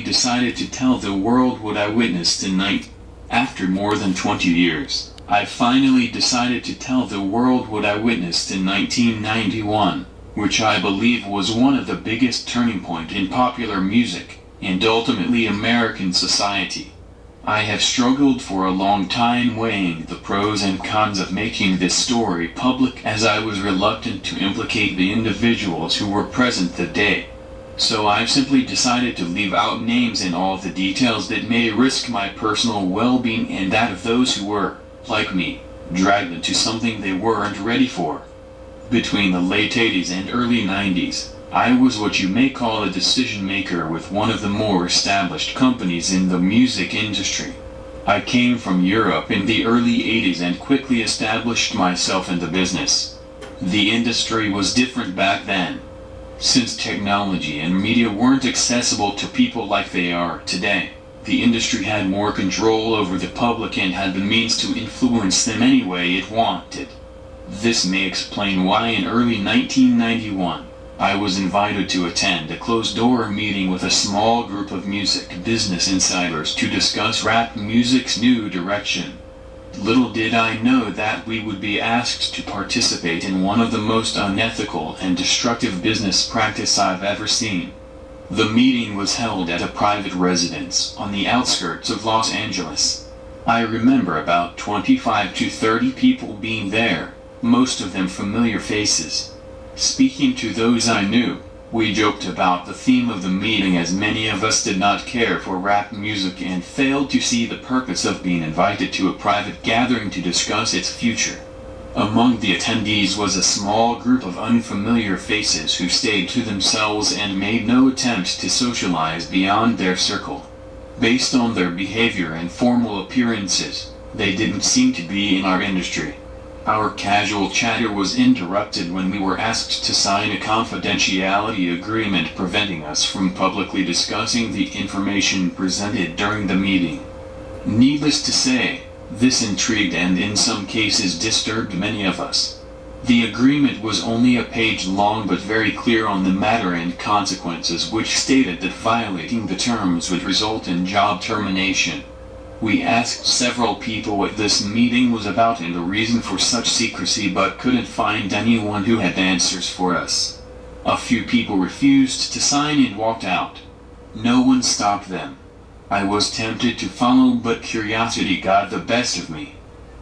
decided to tell the world what I witnessed tonight. After more than 20 years, I finally decided to tell the world what I witnessed in 1991, which I believe was one of the biggest turning point in popular music, and ultimately American society. I have struggled for a long time weighing the pros and cons of making this story public, as I was reluctant to implicate the individuals who were present that day. So I've simply decided to leave out names and all the details that may risk my personal well-being and that of those who were, like me, dragged into something they weren't ready for. Between the late 80s and early 90s, I was what you may call a decision maker with one of the more established companies in the music industry. I came from Europe in the early 80s and quickly established myself in the business. The industry was different back then, since technology and media weren't accessible to people like they are today. The industry had more control over the public and had the means to influence them any way it wanted. This may explain why in early 1991, I was invited to attend a closed-door meeting with a small group of music business insiders to discuss rap music's new direction. Little did I know that we would be asked to participate in one of the most unethical and destructive business practice I've ever seen. The meeting was held at a private residence on the outskirts of Los Angeles. I remember about 25 to 30 people being there, most of them familiar faces. Speaking to those I knew, we joked about the theme of the meeting, as many of us did not care for rap music and failed to see the purpose of being invited to a private gathering to discuss its future. Among the attendees was a small group of unfamiliar faces who stayed to themselves and made no attempt to socialize beyond their circle. Based on their behavior and formal appearances, they didn't seem to be in our industry. Our casual chatter was interrupted when we were asked to sign a confidentiality agreement preventing us from publicly discussing the information presented during the meeting. Needless to say, this intrigued and in some cases disturbed many of us. The agreement was only a page long but very clear on the matter and consequences, which stated that violating the terms would result in job termination. We asked several people what this meeting was about and the reason for such secrecy, but couldn't find anyone who had answers for us. A few people refused to sign and walked out. No one stopped them. I was tempted to follow, but curiosity got the best of me.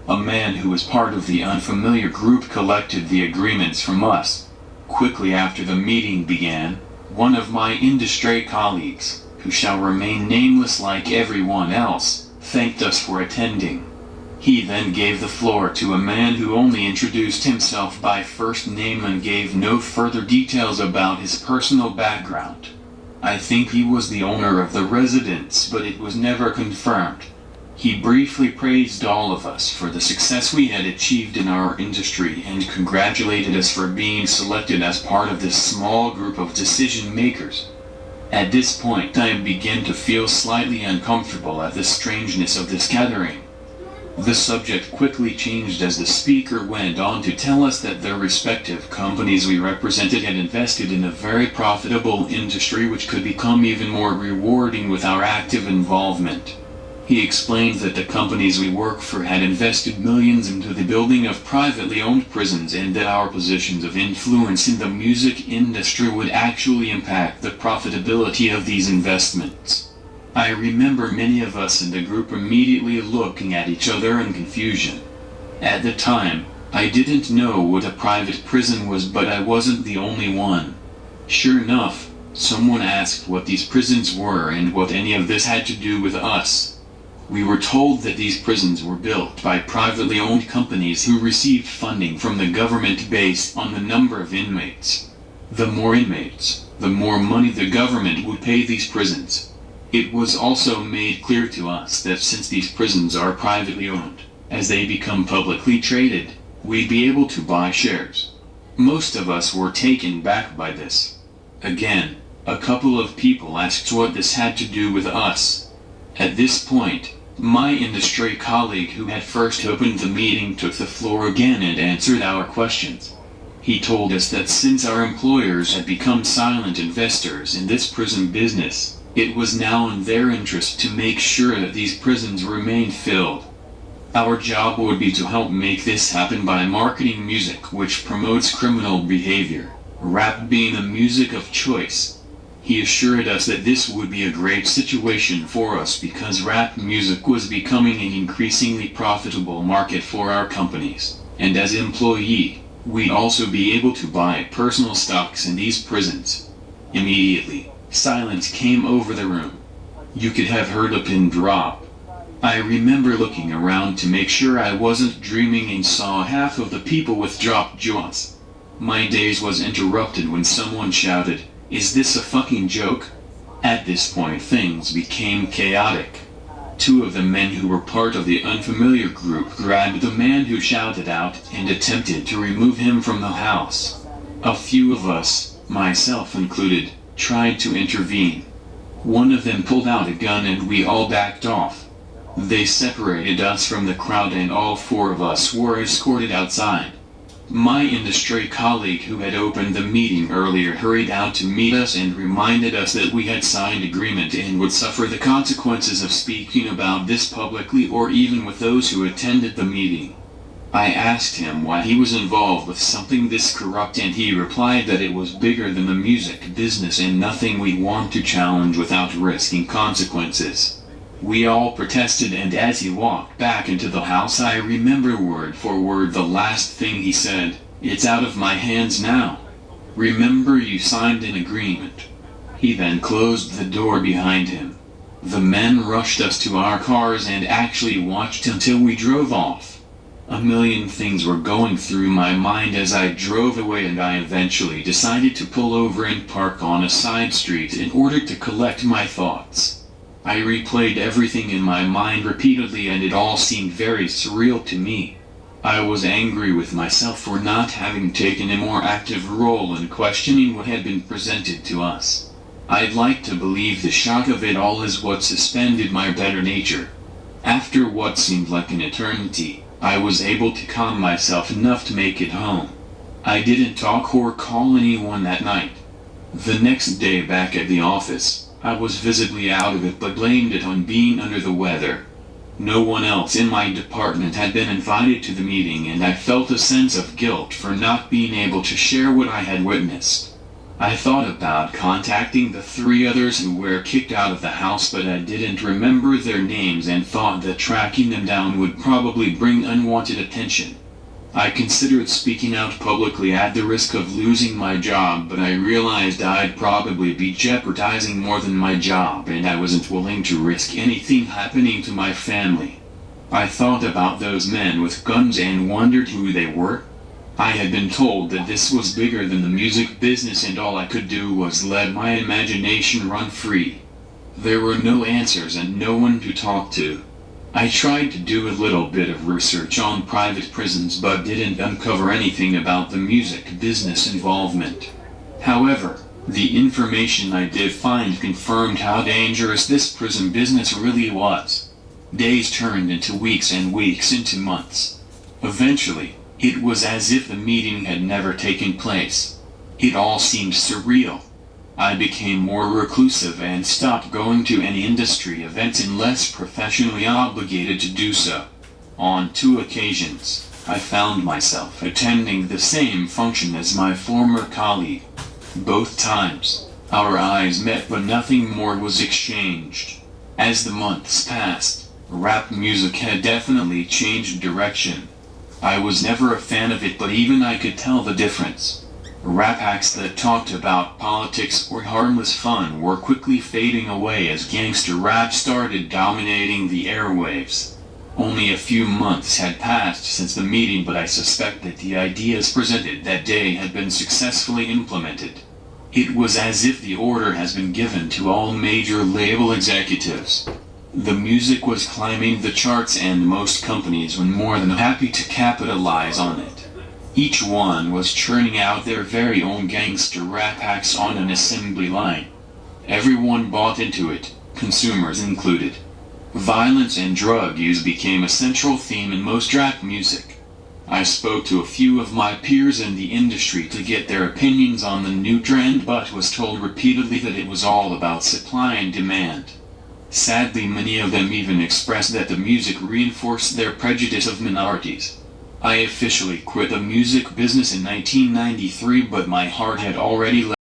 A man who was part of the unfamiliar group collected the agreements from us. Quickly after the meeting began, one of my industry colleagues, who shall remain nameless like everyone else, thanked us for attending. He then gave the floor to a man who only introduced himself by first name and gave no further details about his personal background. I think he was the owner of the residence, but it was never confirmed. He briefly praised all of us for the success we had achieved in our industry and congratulated us for being selected as part of this small group of decision makers. At this point, I began to feel slightly uncomfortable at the strangeness of this gathering. The subject quickly changed as the speaker went on to tell us that their respective companies we represented had invested in a very profitable industry which could become even more rewarding with our active involvement. He explained that the companies we work for had invested millions into the building of privately owned prisons and that our positions of influence in the music industry would actually impact the profitability of these investments. I remember many of us in the group immediately looking at each other in confusion. At the time, I didn't know what a private prison was, but I wasn't the only one. Sure enough, someone asked what these prisons were and what any of this had to do with us. We were told that these prisons were built by privately owned companies who received funding from the government based on the number of inmates. The more inmates, the more money the government would pay these prisons. It was also made clear to us that since these prisons are privately owned, as they become publicly traded, we'd be able to buy shares. Most of us were taken back by this. Again, a couple of people asked what this had to do with us. At this point, my industry colleague who had first opened the meeting took the floor again and answered our questions. He told us that since our employers had become silent investors in this prison business, It was now in their interest to make sure that these prisons remained filled. Our job would be to help make this happen by marketing music which promotes criminal behavior, rap being the music of choice. He assured us that this would be a great situation for us because rap music was becoming an increasingly profitable market for our companies, and as employee, we'd also be able to buy personal stocks in these prisons. Immediately, silence came over the room. You could have heard a pin drop. I remember looking around to make sure I wasn't dreaming and saw half of the people with dropped jaws. My daze was interrupted when someone shouted, "Is this a fucking joke?" At this point things became chaotic. Two of the men who were part of the unfamiliar group grabbed the man who shouted out and attempted to remove him from the house. A few of us, myself included, tried to intervene. One of them pulled out a gun and we all backed off. They separated us from the crowd and all four of us were escorted outside. My industry colleague who had opened the meeting earlier hurried out to meet us and reminded us that we had signed agreement and would suffer the consequences of speaking about this publicly or even with those who attended the meeting. I asked him why he was involved with something this corrupt and he replied that it was bigger than the music business and nothing we want to challenge without risking consequences. We all protested and as he walked back into the house I remember word for word the last thing he said, "It's out of my hands now. Remember you signed an agreement." He then closed the door behind him. The men rushed us to our cars and actually watched until we drove off. A million things were going through my mind as I drove away and I eventually decided to pull over and park on a side street in order to collect my thoughts. I replayed everything in my mind repeatedly and it all seemed very surreal to me. I was angry with myself for not having taken a more active role in questioning what had been presented to us. I'd like to believe the shock of it all is what suspended my better nature. After what seemed like an eternity, I was able to calm myself enough to make it home. I didn't talk or call anyone that night. The next day back at the office, I was visibly out of it but blamed it on being under the weather. No one else in my department had been invited to the meeting and I felt a sense of guilt for not being able to share what I had witnessed. I thought about contacting the three others who were kicked out of the house but I didn't remember their names and thought that tracking them down would probably bring unwanted attention. I considered speaking out publicly at the risk of losing my job, but I realized I'd probably be jeopardizing more than my job and I wasn't willing to risk anything happening to my family. I thought about those men with guns and wondered who they were. I had been told that this was bigger than the music business and all I could do was let my imagination run free. There were no answers and no one to talk to. I tried to do a little bit of research on private prisons but didn't uncover anything about the music business involvement. However, the information I did find confirmed how dangerous this prison business really was. Days turned into weeks and weeks into months. Eventually, it was as if the meeting had never taken place. It all seemed surreal. I became more reclusive and stopped going to any industry events unless professionally obligated to do so. On 2 occasions, I found myself attending the same function as my former colleague. Both times, our eyes met but nothing more was exchanged. As the months passed, rap music had definitely changed direction. I was never a fan of it but even I could tell the difference. Rap acts that talked about politics or harmless fun were quickly fading away as gangster rap started dominating the airwaves. Only a few months had passed since the meeting but I suspect that the ideas presented that day had been successfully implemented. It was as if the order has been given to all major label executives. The music was climbing the charts and most companies were more than happy to capitalize on it. Each one was churning out their very own gangster rap acts on an assembly line. Everyone bought into it, consumers included. Violence and drug use became a central theme in most rap music. I spoke to a few of my peers in the industry to get their opinions on the new trend, but was told repeatedly that it was all about supply and demand. Sadly, many of them even expressed that the music reinforced their prejudice of minorities. I officially quit the music business in 1993, but my heart had already left.